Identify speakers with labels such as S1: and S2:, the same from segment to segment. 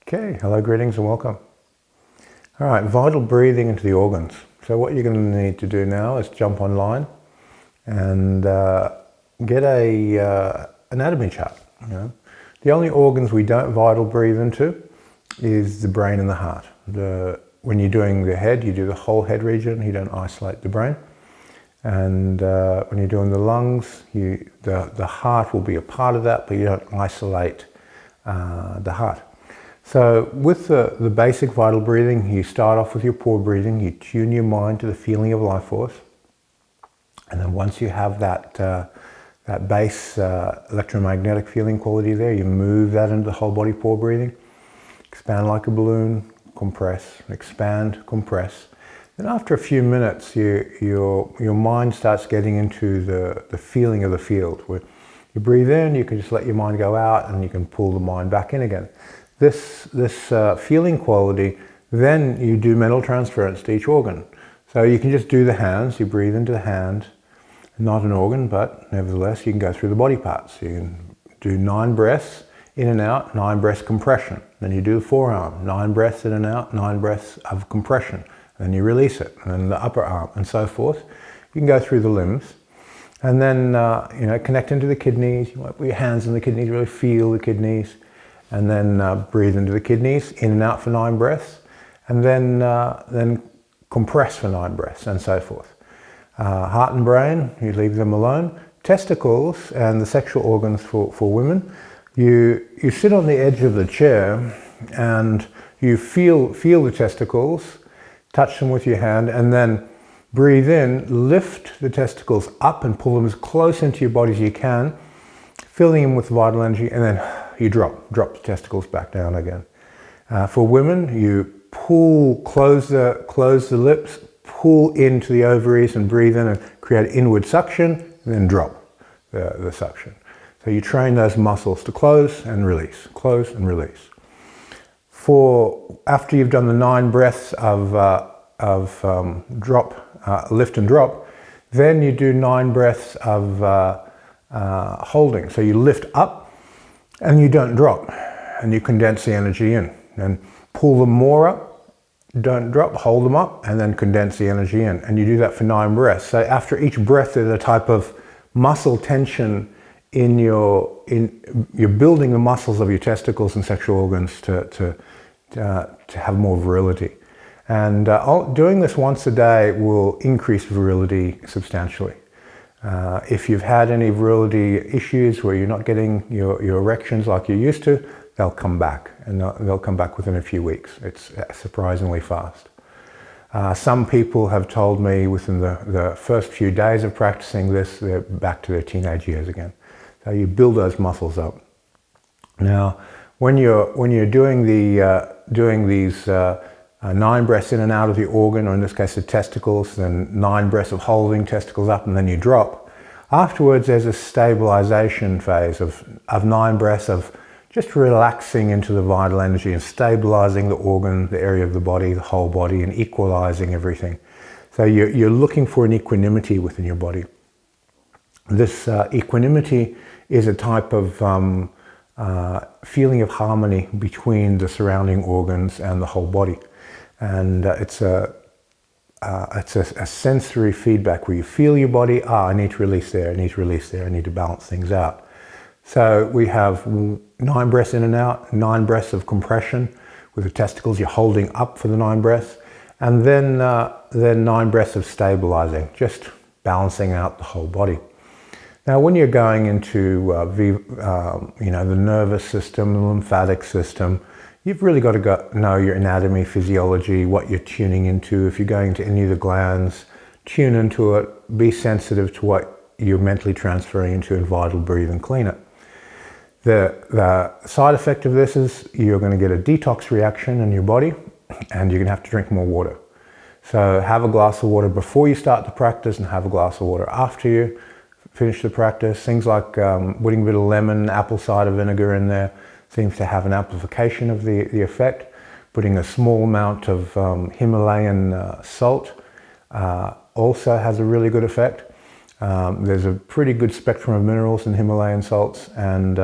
S1: Okay, hello, greetings and welcome. All right, vital breathing into the organs. So what you're going to need to do now is jump online and get a anatomy chart. The only organs we don't vital breathe into is the brain and the heart. When you're doing the head, you do the whole head region. You don't isolate the brain. And when you're doing the lungs, the heart will be a part of that, but you don't isolate the heart. So with the basic vital breathing, you start off with your pore breathing, you tune your mind to the feeling of life force. And then once you have that base electromagnetic feeling quality there, you move that into the whole body pore breathing. Expand like a balloon, compress, expand, compress. Then after a few minutes, your mind starts getting into the feeling of the field. Where you breathe in, you can just let your mind go out and you can pull the mind back in again. This feeling quality, then you do mental transference to each organ. So you can just do the hands, you breathe into the hand, not an organ, but nevertheless you can go through the body parts. You can do 9 breaths in and out, 9 breaths compression. Then you do the forearm, 9 breaths in and out, 9 breaths of compression. Then you release it, and then the upper arm, and so forth. You can go through the limbs. And then connect into the kidneys. You might put your hands on the kidneys, really feel the kidneys. And then breathe into the kidneys, in and out for 9 breaths, and then compress for 9 breaths, and so forth. Heart and brain, you leave them alone. Testicles and the sexual organs for women, you sit on the edge of the chair and you feel the testicles, touch them with your hand, and then breathe in, lift the testicles up and pull them as close into your body as you can, filling them with vital energy, and then you drop the testicles back down again. For women, you close the lips, pull into the ovaries and breathe in and create inward suction, and then drop the suction. So you train those muscles to close and release, close and release. After you've done the 9 breaths of lift and drop, then you do 9 breaths of holding. So you lift up, and you don't drop, and you condense the energy in, and pull them more up, don't drop, hold them up, and then condense the energy in. And you do that for 9 breaths. So after each breath, there's a type of muscle tension you're building the muscles of your testicles and sexual organs to have more virility. And doing this once a day will increase virility substantially. If you've had any virility issues where you're not getting your erections like you used to, they'll come back, and they'll come back within a few weeks. It's surprisingly fast. Some people have told me within the first few days of practicing this, they're back to their teenage years again. So you build those muscles up. Now, when you're doing these 9 breaths in and out of the organ, or in this case the testicles, then 9 breaths of holding testicles up, and then you drop. Afterwards, there's a stabilization phase of 9 breaths of just relaxing into the vital energy and stabilizing the organ, the area of the body, the whole body, and equalizing everything. So you're looking for an equanimity within your body. This equanimity is a type of feeling of harmony between the surrounding organs and the whole body. And it's a sensory feedback where you feel your body, I need to release there, I need to release there, I need to balance things out. So we have 9 breaths in and out, 9 breaths of compression with the testicles, you're holding up for the 9 breaths, and then 9 breaths of stabilizing, just balancing out the whole body. Now when you're going into the nervous system, the lymphatic system, you've really got to know your anatomy, physiology, what you're tuning into. If you're going to any of the glands, tune into it, be sensitive to what you're mentally transferring into, and vital breathe and clean it. The side effect of this is you're going to get a detox reaction in your body, and you're going to have to drink more water. So have a glass of water before you start the practice, and have a glass of water after you finish the practice. Things like putting a bit of lemon, apple cider vinegar in there seems to have an amplification of the effect. Putting a small amount of Himalayan salt also has a really good effect. There's a pretty good spectrum of minerals in Himalayan salts, and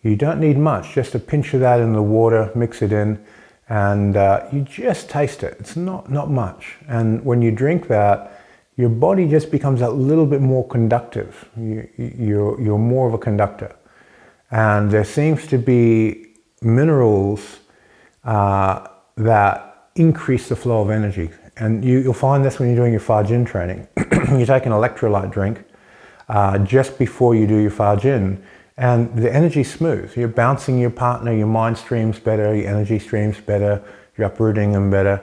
S1: You don't need much, just a pinch of that in the water, mix it in, and you just taste it. It's not much. And when you drink that, your body just becomes a little bit more conductive. You're more of a conductor. And there seems to be minerals that increase the flow of energy. And you'll find this when you're doing your Fa Jin training. You take an electrolyte drink just before you do your Fa Jin, and the energy's smooth. You're bouncing your partner, your mind streams better, your energy streams better, you're uprooting them better.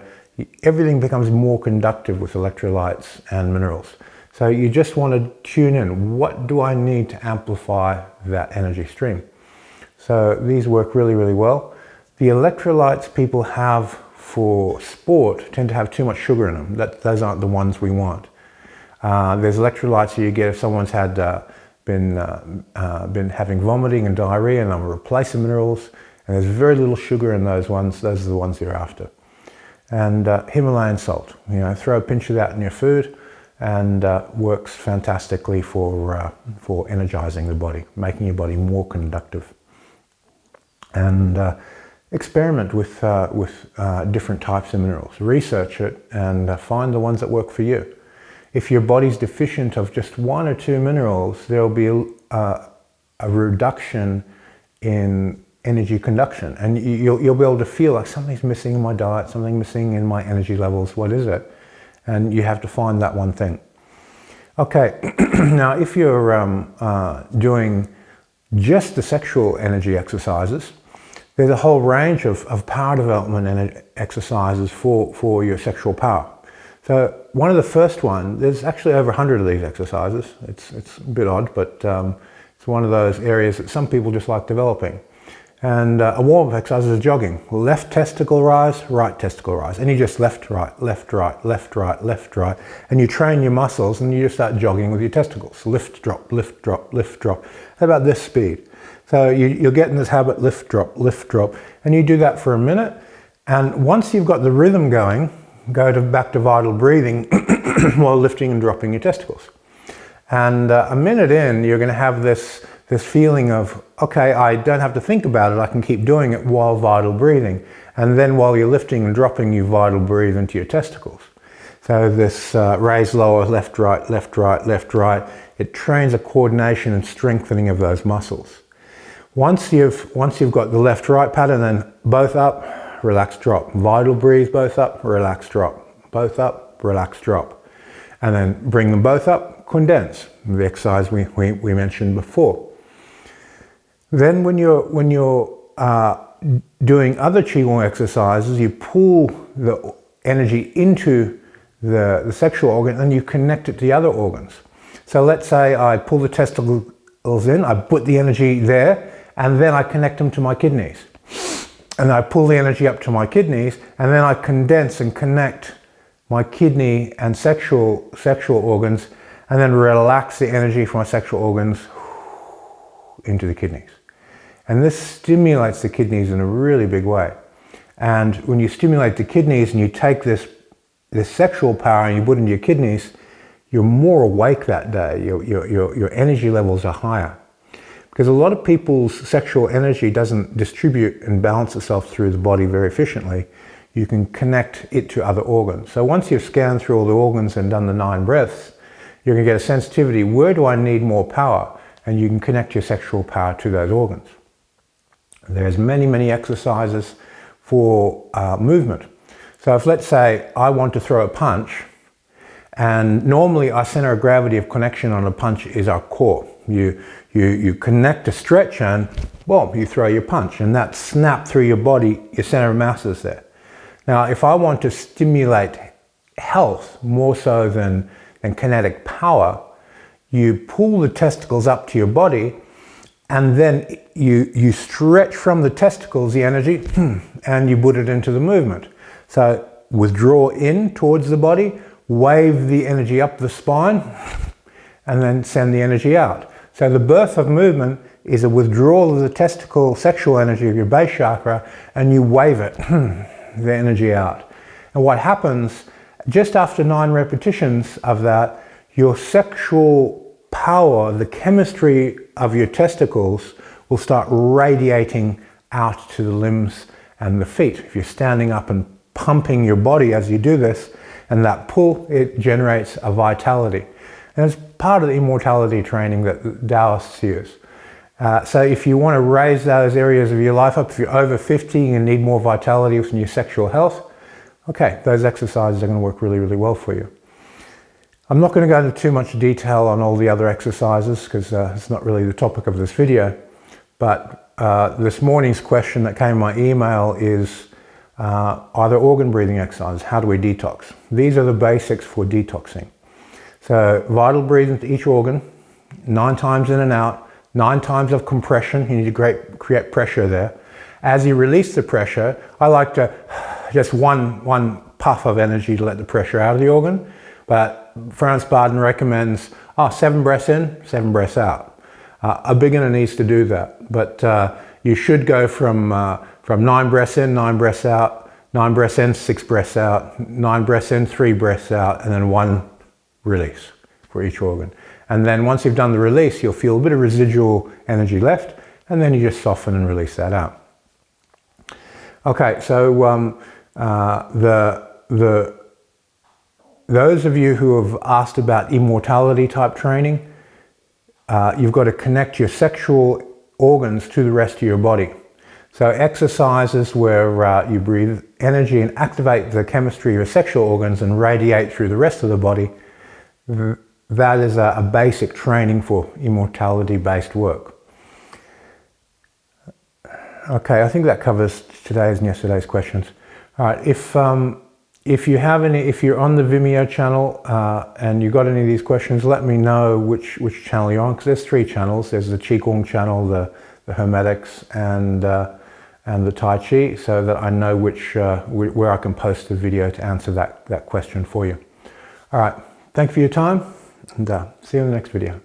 S1: Everything becomes more conductive with electrolytes and minerals. So you just want to tune in. What do I need to amplify that energy stream? So these work really, really well. The electrolytes people have for sport tend to have too much sugar in them. Those aren't the ones we want. There's electrolytes that you get if someone's had been having vomiting and diarrhea, and I'm going to replace the minerals, and there's very little sugar in those ones. Those are the ones you're after. And Himalayan salt, throw a pinch of that in your food, and works fantastically for energizing the body, making your body more conductive. And experiment with different types of minerals. Research it and find the ones that work for you. If your body's deficient of just 1 or 2 minerals, there'll be a reduction in energy conduction, and you'll be able to feel like something's missing in my diet, something missing in my energy levels. What is it? And you have to find that one thing. Okay, now if you're doing just the sexual energy exercises, there's a whole range of power development exercises for your sexual power. So one of the first one, there's actually over 100 of these exercises. It's a bit odd, but it's one of those areas that some people just like developing. And a warm-up exercise is jogging. Left testicle rise, right testicle rise. And you just left, right, left, right, left, right, left, right. And you train your muscles and you just start jogging with your testicles. Lift, drop, lift, drop, lift, drop. How about this speed? So you'll get in this habit, lift, drop, and you do that for a minute. And once you've got the rhythm going, go back to vital breathing while lifting and dropping your testicles. And a minute in, you're going to have this feeling of, okay, I don't have to think about it. I can keep doing it while vital breathing. And then while you're lifting and dropping, you vital breathe into your testicles. So this raise, lower, left, right, left, right, left, right, it trains a coordination and strengthening of those muscles. Once you've got the left-right pattern, then both up, relax, drop. Vital breathe, both up, relax, drop. Both up, relax, drop. And then bring them both up, condense. The exercise we mentioned before. Then when you're doing other Qigong exercises, you pull the energy into the sexual organ and you connect it to the other organs. So let's say I pull the testicles in, I put the energy there, and then I connect them to my kidneys. And I pull the energy up to my kidneys, and then I condense and connect my kidney and sexual organs, and then relax the energy from my sexual organs into the kidneys. And this stimulates the kidneys in a really big way. And when you stimulate the kidneys and you take this sexual power and you put it into your kidneys, you're more awake that day. Your energy levels are higher. Because a lot of people's sexual energy doesn't distribute and balance itself through the body very efficiently. You can connect it to other organs. So once you've scanned through all the organs and done the 9 breaths, you're going to get a sensitivity. Where do I need more power? And you can connect your sexual power to those organs. There's many exercises for movement. So if, let's say, I want to throw a punch, and normally our center of gravity of connection on a punch is our core. You connect a stretch and boom, you throw your punch, and that snap through your body, your center of mass is there. Now, if I want to stimulate health more so than kinetic power, you pull the testicles up to your body, and then you stretch from the testicles the energy, and you put it into the movement. So withdraw in towards the body, wave the energy up the spine, and then send the energy out. So the birth of movement is a withdrawal of the testicle sexual energy of your base chakra, and you wave it, the energy out. And what happens, just after 9 repetitions of that, your sexual power, the chemistry of your testicles will start radiating out to the limbs and the feet. If you're standing up and pumping your body as you do this, and that pull, it generates a vitality. And it's part of the immortality training that Taoists use. So if you want to raise those areas of your life up, if you're over 50 and need more vitality in your sexual health, okay, those exercises are going to work really, really well for you. I'm not going to go into too much detail on all the other exercises because it's not really the topic of this video. But this morning's question that came in my email is, are there organ breathing exercises? How do we detox? These are the basics for detoxing. So vital breathing to each organ, 9 times in and out, 9 times of compression. You need to create pressure there. As you release the pressure, I like to just one puff of energy to let the pressure out of the organ. But Franz Baden recommends 7 breaths in, 7 breaths out. A beginner needs to do that, but you should go from 9 breaths in, 9 breaths out, 9 breaths in, 6 breaths out, 9 breaths in, 3 breaths out, and then 1 release for each organ. And then once you've done the release, you'll feel a bit of residual energy left, and then you just soften and release that out. Okay, so those of you who have asked about immortality type training, you've got to connect your sexual organs to the rest of your body. So exercises where you breathe energy and activate the chemistry of your sexual organs and radiate through the rest of the body, that is a basic training for immortality-based work. Okay, I think that covers today's and yesterday's questions. All right, if you have any, if you're on the Vimeo channel and you got any of these questions, let me know which channel you're on, because there's 3 channels. There's the Qigong channel, the Hermetics, and the Tai Chi, so that I know where I can post the video to answer that question for you. All right, thank you for your time, and see you in the next video.